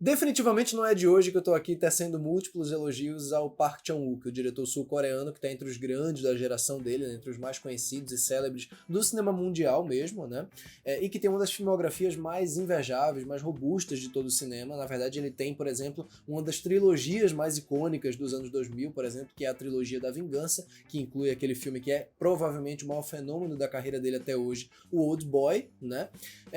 Definitivamente não é de hoje que eu tô aqui tecendo múltiplos elogios ao Park Chan-wook, o diretor sul-coreano que tá entre os grandes da geração dele, né, entre os mais conhecidos e célebres do cinema mundial mesmo, né? E que tem uma das filmografias mais invejáveis, mais robustas de todo o cinema. Na verdade, ele tem, por exemplo, uma das trilogias mais icônicas dos anos 2000, por exemplo, que é a trilogia da Vingança, que inclui aquele filme que é provavelmente o maior fenômeno da carreira dele até hoje, o Old Boy, né?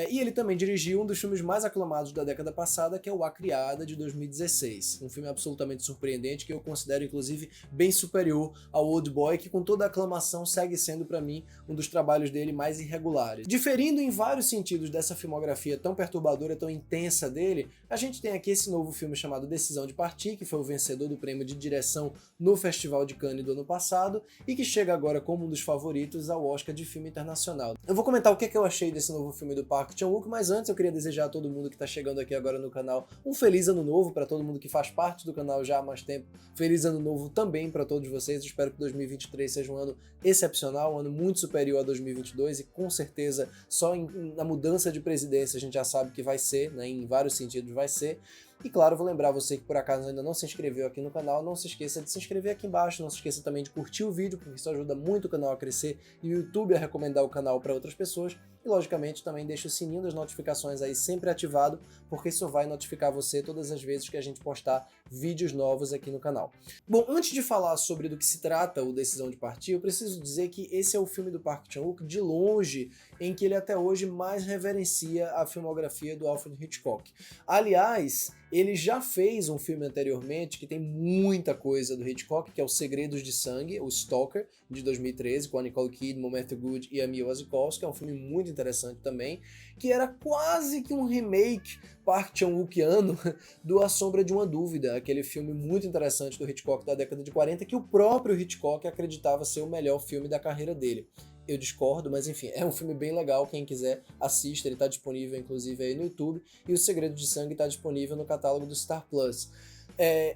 E ele também dirigiu um dos filmes mais aclamados da década passada, que é o A Criada, de 2016. Um filme absolutamente surpreendente que eu considero, inclusive, bem superior ao Old Boy, que com toda a aclamação segue sendo, para mim, um dos trabalhos dele mais irregulares. Diferindo em vários sentidos dessa filmografia tão perturbadora, tão intensa dele, a gente tem aqui esse novo filme chamado Decisão de Partir, que foi o vencedor do prêmio de direção no Festival de Cannes do ano passado e que chega agora como um dos favoritos ao Oscar de filme internacional. Eu vou comentar o que eu achei desse novo filme do Park Chan-wook, mas antes eu queria desejar a todo mundo que está chegando aqui agora no canal um feliz ano novo, para todo mundo que faz parte do canal já há mais tempo. Feliz ano novo também para todos vocês. Espero que 2023 seja um ano excepcional, um ano muito superior a 2022 e com certeza só na mudança de presidência a gente já sabe que vai ser, né, em vários sentidos vai ser. E claro, vou lembrar você que por acaso ainda não se inscreveu aqui no canal, não se esqueça de se inscrever aqui embaixo, não se esqueça também de curtir o vídeo, porque isso ajuda muito o canal a crescer e o YouTube a recomendar o canal para outras pessoas. E logicamente também deixa o sininho das notificações aí sempre ativado, porque isso vai notificar você todas as vezes que a gente postar vídeos novos aqui no canal. Bom, antes de falar sobre do que se trata o Decisão de Partir, eu preciso dizer que esse é o filme do Park Chan-wook de longe em que ele até hoje mais reverencia a filmografia do Alfred Hitchcock. Aliás, ele já fez um filme anteriormente que tem muita coisa do Hitchcock, que é o Segredos de Sangue, o Stalker, de 2013, com a Nicole Kidman, Matthew Good e a Mia Wasikowska, que é um filme muito interessante também, que era quase que um remake Park Chan-wookiano do A Sombra de uma Dúvida, aquele filme muito interessante do Hitchcock da década de 40, que o próprio Hitchcock acreditava ser o melhor filme da carreira dele. Eu discordo, mas enfim, é um filme bem legal, quem quiser assista, ele está disponível inclusive aí no YouTube, e o Segredo de Sangue está disponível no catálogo do Star Plus.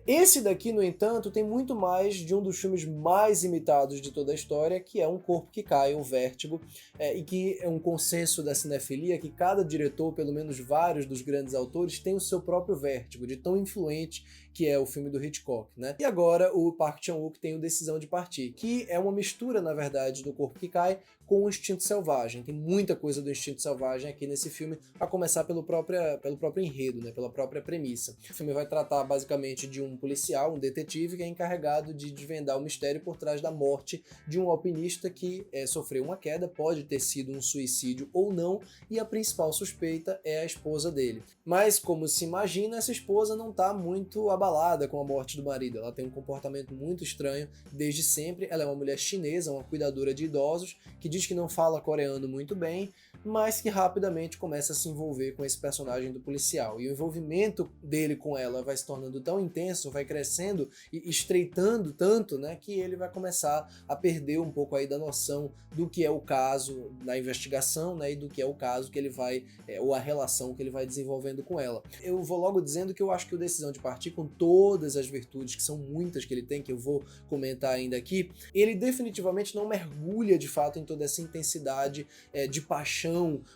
Esse daqui, no entanto, tem muito mais de um dos filmes mais imitados de toda a história, que é Um Corpo que Cai, o Vértigo, e que é um consenso da cinefilia que cada diretor, pelo menos vários dos grandes autores, tem o seu próprio Vértigo, de tão influente que é o filme do Hitchcock, né? E agora o Park Chan-wook tem o Decisão de Partir, que é uma mistura, na verdade, do Corpo que Cai com o Instinto Selvagem. Tem muita coisa do Instinto Selvagem aqui nesse filme, a começar pelo próprio enredo, né? Pela própria premissa. O filme vai tratar basicamente de um policial, um detetive, que é encarregado de desvendar o mistério por trás da morte de um alpinista que sofreu uma queda, pode ter sido um suicídio ou não, e a principal suspeita é a esposa dele. Mas, como se imagina, essa esposa não está muito abalada com a morte do marido. Ela tem um comportamento muito estranho desde sempre. Ela é uma mulher chinesa, uma cuidadora de idosos, que diz que não fala coreano muito bem, mas que rapidamente começa a se envolver com esse personagem do policial. E o envolvimento dele com ela vai se tornando tão intenso, vai crescendo e estreitando tanto, né, que ele vai começar a perder um pouco aí da noção do que é o caso na investigação, né, e do que é o caso que ele vai, ou a relação que ele vai desenvolvendo com ela. Eu vou logo dizendo que eu acho que o Decisão de Partir, com todas as virtudes, que são muitas que ele tem, que eu vou comentar ainda aqui, ele definitivamente não mergulha de fato em toda essa intensidade de paixão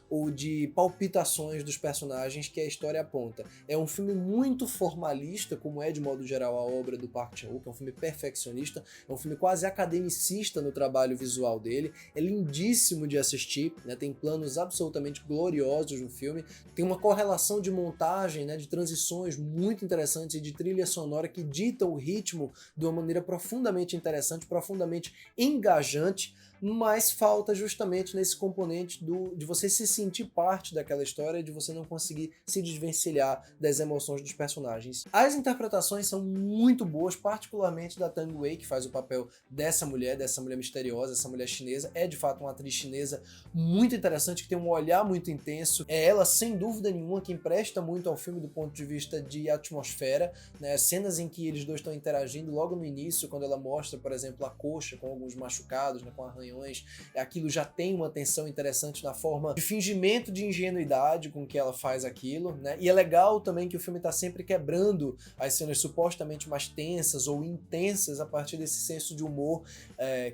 ou de palpitações dos personagens que a história aponta. É um filme muito formalista, como é de modo geral a obra do Park Chan-wook, é um filme perfeccionista, é um filme quase academicista no trabalho visual dele, é lindíssimo de assistir, né? Tem planos absolutamente gloriosos no filme, tem uma correlação de montagem, né, de transições muito interessantes e de trilha sonora que dita o ritmo de uma maneira profundamente interessante, profundamente engajante, mas falta justamente nesse componente de você se sentir parte daquela história e de você não conseguir se desvencilhar das emoções dos personagens. As interpretações são muito boas, particularmente da Tang Wei, que faz o papel dessa mulher misteriosa, essa mulher chinesa. É de fato uma atriz chinesa muito interessante, que tem um olhar muito intenso. É ela, sem dúvida nenhuma, que empresta muito ao filme do ponto de vista de atmosfera, né? Cenas em que eles dois estão interagindo logo no início, quando ela mostra, por exemplo, a coxa com alguns machucados, né, com arranhões Trapalhões, aquilo já tem uma tensão interessante na forma de fingimento de ingenuidade com que ela faz aquilo, né? E é legal também que o filme tá sempre quebrando as cenas supostamente mais tensas ou intensas a partir desse senso de humor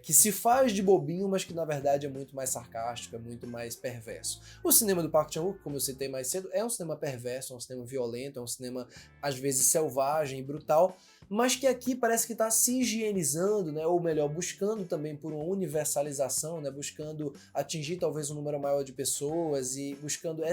que se faz de bobinho, mas que na verdade é muito mais sarcástico, é muito mais perverso. O cinema do Park Chan-wook, como eu citei mais cedo, é um cinema perverso, é um cinema violento, é um cinema às vezes selvagem e brutal, mas que aqui parece que está se higienizando, né? Ou melhor, buscando também por uma universalização, né? Buscando atingir talvez um número maior de pessoas e buscando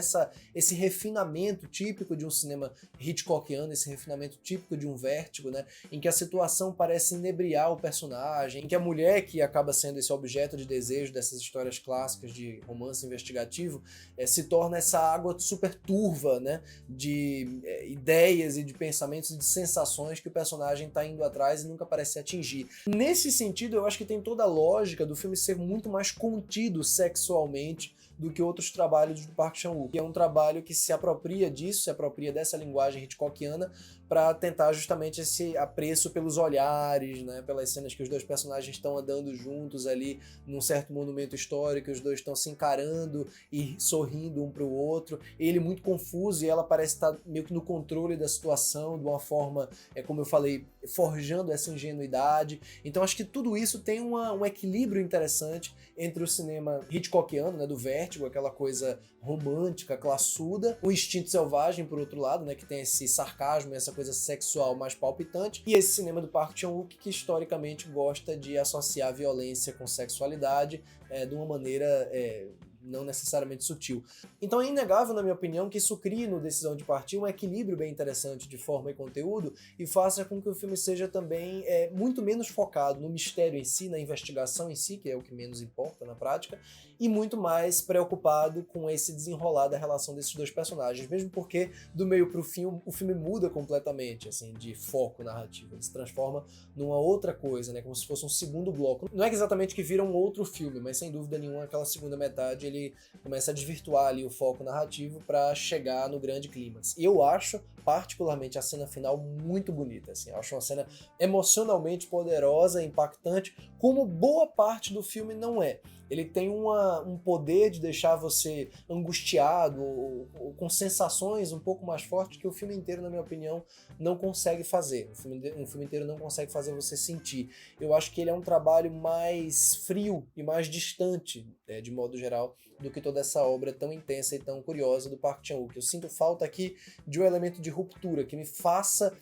esse refinamento típico de um cinema Hitchcockiano, esse refinamento típico de um Vértigo, né? Em que a situação parece inebriar o personagem, em que a mulher que acaba sendo esse objeto de desejo dessas histórias clássicas de romance investigativo se torna essa água super turva, né? De ideias e de pensamentos e de sensações que o personagem está indo atrás e nunca parece atingir. Nesse sentido, eu acho que tem toda a lógica do filme ser muito mais contido sexualmente do que outros trabalhos do Park Chan-wook, que é um trabalho que se apropria disso, se apropria dessa linguagem hitchcockiana para tentar justamente esse apreço pelos olhares, né, pelas cenas que os dois personagens estão andando juntos ali num certo monumento histórico, os dois estão se encarando e sorrindo um para o outro, ele muito confuso e ela parece estar meio que no controle da situação, de uma forma, como eu falei, forjando essa ingenuidade. Então acho que tudo isso tem um equilíbrio interessante entre o cinema Hitchcockiano, né, do Vértigo, aquela coisa romântica, classuda, o Instinto Selvagem, por outro lado, né, que tem esse sarcasmo, essa coisa sexual mais palpitante, e esse cinema do Park Chan-wook que historicamente gosta de associar violência com sexualidade de uma maneira não necessariamente sutil. Então é inegável, na minha opinião, que isso crie no Decisão de Partir um equilíbrio bem interessante de forma e conteúdo e faça com que o filme seja também muito menos focado no mistério em si, na investigação em si, que é o que menos importa na prática, e muito mais preocupado com esse desenrolar da relação desses dois personagens, mesmo porque do meio pro fim o filme muda completamente, assim, de foco narrativo, ele se transforma numa outra coisa, né, como se fosse um segundo bloco. Não é exatamente que vira um outro filme, mas sem dúvida nenhuma aquela segunda metade ele começa a desvirtuar ali o foco narrativo para chegar no grande clímax. E eu acho particularmente a cena final muito bonita, assim, eu acho uma cena emocionalmente poderosa, impactante, como boa parte do filme não é. Ele tem um poder de deixar você angustiado ou com sensações um pouco mais fortes que o filme inteiro, na minha opinião, não consegue fazer. Um filme inteiro não consegue fazer você sentir. Eu acho que ele é um trabalho mais frio e mais distante, de modo geral, do que toda essa obra tão intensa e tão curiosa do Park Chan-wook. Eu sinto falta aqui de um elemento de ruptura que me faça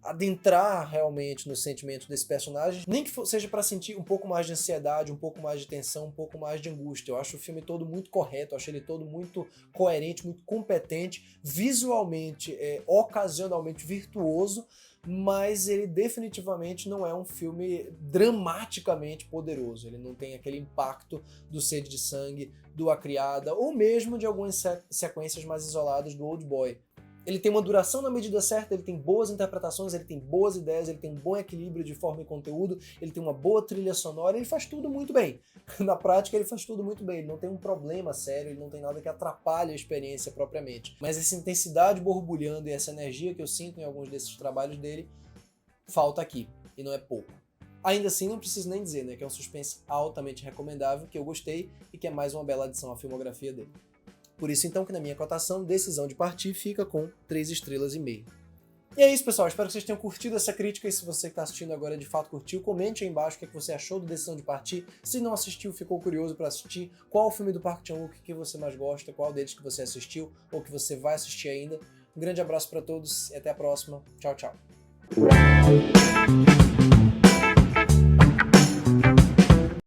adentrar realmente no sentimento desse personagem, nem que seja para sentir um pouco mais de ansiedade, um pouco mais de tensão, um pouco mais de angústia. Eu acho o filme todo muito correto, eu acho ele todo muito coerente, muito competente, visualmente, ocasionalmente virtuoso, mas ele definitivamente não é um filme dramaticamente poderoso. Ele não tem aquele impacto do Sede de Sangue, do A Criada, ou mesmo de algumas sequências mais isoladas do Old Boy. Ele tem uma duração na medida certa, ele tem boas interpretações, ele tem boas ideias, ele tem um bom equilíbrio de forma e conteúdo, ele tem uma boa trilha sonora, ele faz tudo muito bem. Na prática ele faz tudo muito bem, ele não tem um problema sério, ele não tem nada que atrapalhe a experiência propriamente. Mas essa intensidade borbulhando e essa energia que eu sinto em alguns desses trabalhos dele, falta aqui, e não é pouco. Ainda assim, não preciso nem dizer, né, que é um suspense altamente recomendável, que eu gostei e que é mais uma bela adição à filmografia dele. Por isso, então, que na minha cotação, Decisão de Partir fica com 3,5 estrelas. E é isso, pessoal. Espero que vocês tenham curtido essa crítica. E se você que está assistindo agora de fato curtiu, comente aí embaixo o que você achou do Decisão de Partir. Se não assistiu, ficou curioso para assistir, qual o filme do Park Chan-wook que você mais gosta, qual deles que você assistiu ou que você vai assistir ainda. Um grande abraço para todos e até a próxima. Tchau, tchau.